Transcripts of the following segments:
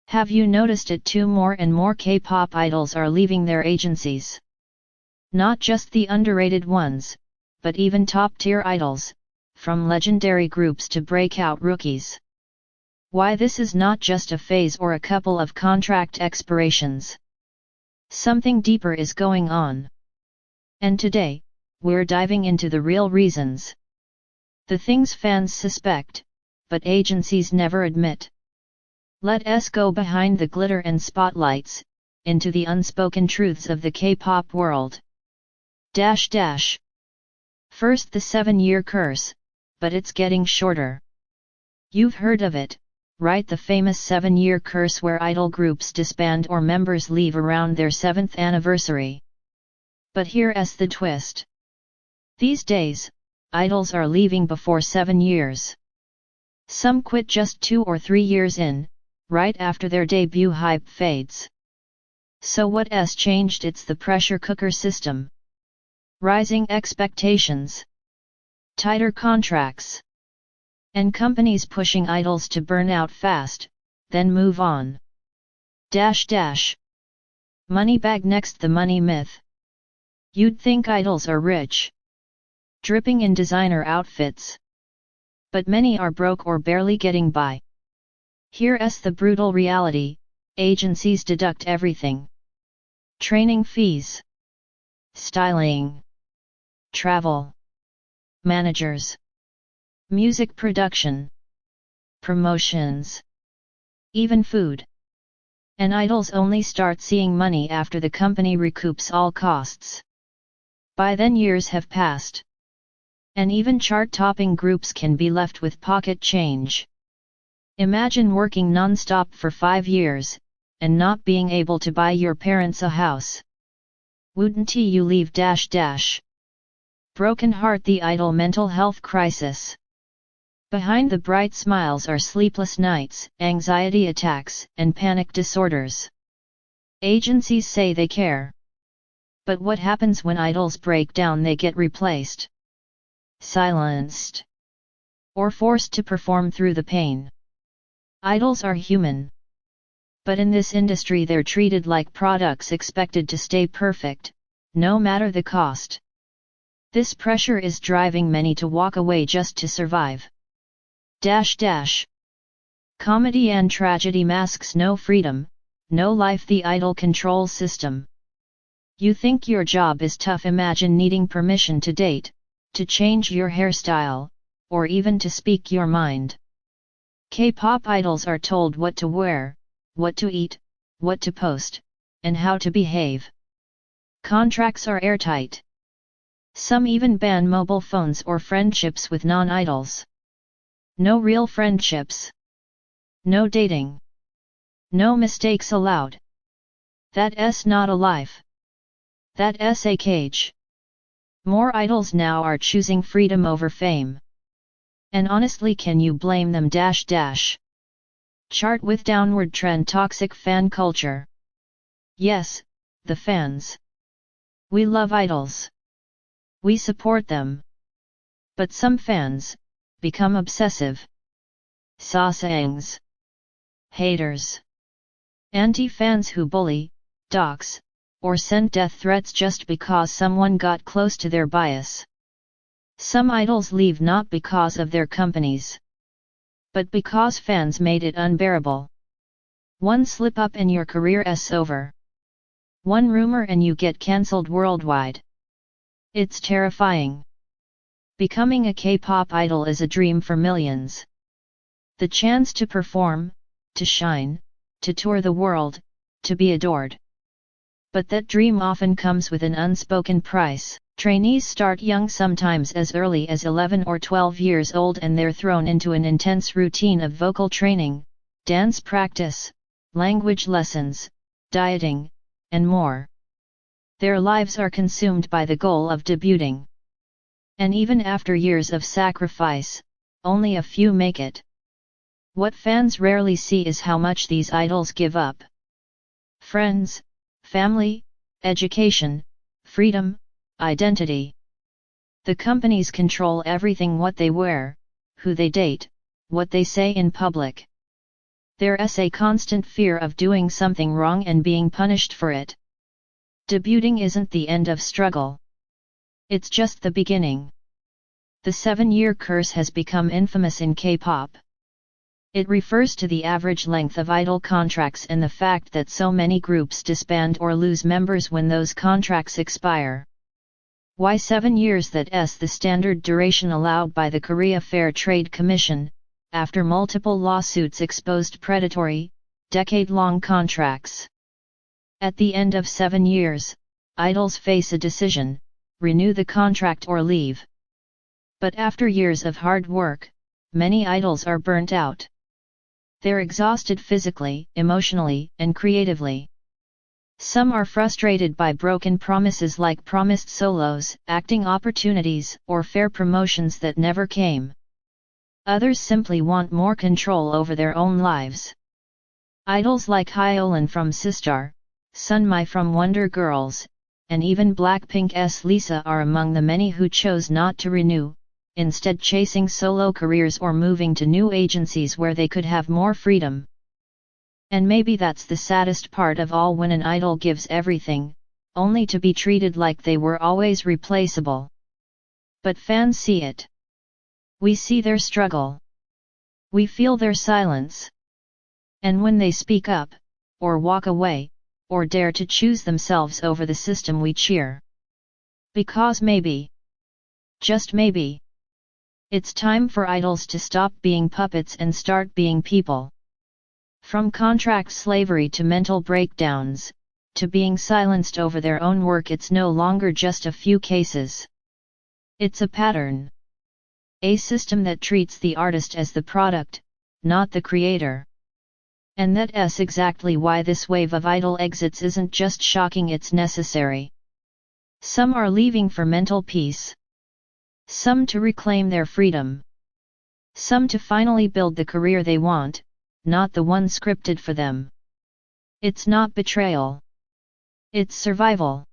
Have you noticed it too? More and more K-pop idols are leaving their agencies. Not just the underrated ones, but even top-tier idols, from legendary groups to breakout rookies. Why this is not just a phase or a couple of contract expirations. Something deeper is going on. And today, we're diving into the real reasons. The things fans suspect, but agencies never admit. Let us go behind the glitter and spotlights, into the unspoken truths of the K-pop world. First, the 7-year curse, but it's getting shorter. You've heard of it, right? The famous 7-year curse, where idol groups disband or members leave around their 7th anniversary. But here's the twist. These days, idols are leaving before 7 years. Some quit just 2 or 3 years in, right after their debut hype fades. So what's changed? It's the pressure cooker system. Rising expectations. Tighter contracts. And companies pushing idols to burn out fast, then move on. Money bag. Next, the money myth. You'd think idols are rich, dripping in designer outfits. But many are broke or barely getting by. Here's the brutal reality: agencies deduct everything. Training fees, styling, travel, managers, music production, promotions, even food. And idols only start seeing money after the company recoups all costs. By then, years have passed. And even chart-topping groups can be left with pocket change. Imagine working non-stop for 5 years, and not being able to buy your parents a house. Wouldn't you leave? Broken heart. The idol mental health crisis. Behind the bright smiles are sleepless nights, anxiety attacks, and panic disorders. Agencies say they care. But what happens when idols break down? They get replaced, silenced, or forced to perform through the pain. Idols are human. But in this industry, they're treated like products, expected to stay perfect, no matter the cost. This pressure is driving many to walk away just to survive. Comedy and tragedy. Masks. No freedom, no life. The idol control system. You think your job is tough? Imagine needing permission to date, to change your hairstyle, or even to speak your mind. K-pop idols are told what to wear, what to eat, what to post, and how to behave. Contracts are airtight. Some even ban mobile phones or friendships with non-idols. No real friendships. No dating. No mistakes allowed. That's not a life. That's a cage. More idols now are choosing freedom over fame. And honestly, can you blame them? Chart with downward trend. Toxic fan culture. Yes, the fans. We love idols. We support them. But some fans become obsessive. Sasaengs. Haters. Anti-fans who bully, dox, or send death threats just because someone got close to their bias. Some idols leave not because of their companies, but because fans made it unbearable. One slip up and your career's over. One rumor and you get cancelled worldwide. It's terrifying. Becoming a K-pop idol is a dream for millions. The chance to perform, to shine, to tour the world, to be adored. But that dream often comes with an unspoken price. Trainees start young, sometimes as early as 11 or 12 years old, and they're thrown into an intense routine of vocal training, dance practice, language lessons, dieting, and more. Their lives are consumed by the goal of debuting. And even after years of sacrifice, only a few make it. What fans rarely see is how much these idols give up. Friends, family, education, freedom, identity. The companies control everything: what they wear, who they date, what they say in public. There's a constant fear of doing something wrong and being punished for it. Debuting isn't the end of struggle. It's just the beginning. The 7-year curse has become infamous in K-pop. It refers to the average length of idol contracts and the fact that so many groups disband or lose members when those contracts expire. Why 7 years? That's the standard duration allowed by the Korea Fair Trade Commission, after multiple lawsuits exposed predatory, decade-long contracts. At the end of 7 years, idols face a decision: renew the contract or leave. But after years of hard work, many idols are burnt out. They're exhausted physically, emotionally, and creatively. Some are frustrated by broken promises like promised solos, acting opportunities, or fair promotions that never came. Others simply want more control over their own lives. Idols like Hyolan from Sistar, Sunmi from Wonder Girls, and even Blackpink's Lisa are among the many who chose not to renew, instead chasing solo careers or moving to new agencies where they could have more freedom. And maybe that's the saddest part of all, when an idol gives everything, only to be treated like they were always replaceable. But fans see it. We see their struggle. We feel their silence. And when they speak up, or walk away, or dare to choose themselves over the system, we cheer. Because maybe, just maybe, it's time for idols to stop being puppets and start being people. From contract slavery to mental breakdowns, to being silenced over their own work, it's no longer just a few cases. It's a pattern. A system that treats the artist as the product, not the creator. And that's exactly why this wave of idol exits isn't just shocking, it's necessary. Some are leaving for mental peace. Some to reclaim their freedom. Some to finally build the career they want, not the one scripted for them. It's not betrayal. It's survival.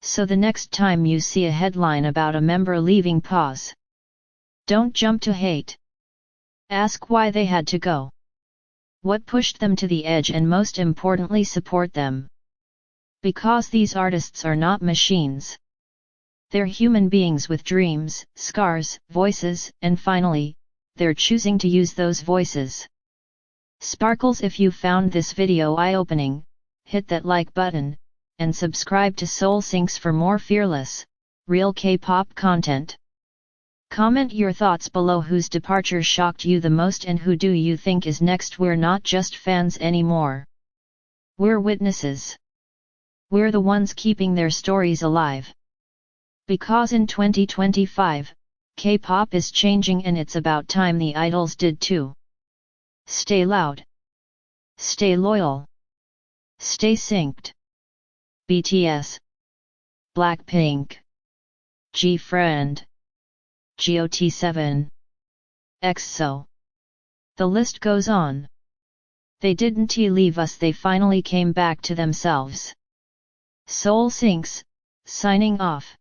So the next time you see a headline about a member leaving, pause. Don't jump to hate. Ask why they had to go. What pushed them to the edge, and most importantly, support them. Because these artists are not machines. They're human beings with dreams, scars, voices, and finally, they're choosing to use those voices. Sparkles, if you found this video eye-opening, hit that like button, and subscribe to SoulSyncs for more fearless, real K-pop content. Comment your thoughts below. Whose departure shocked you the most, and who do you think is next? We're not just fans anymore. We're witnesses. We're the ones keeping their stories alive. Because in 2025, K-pop is changing, and it's about time the idols did too. Stay loud. Stay loyal. Stay synced. BTS, Blackpink, G-Friend, GOT7, EXO. The list goes on. They didn't leave us, they finally came back to themselves. SoulSyncs, signing off.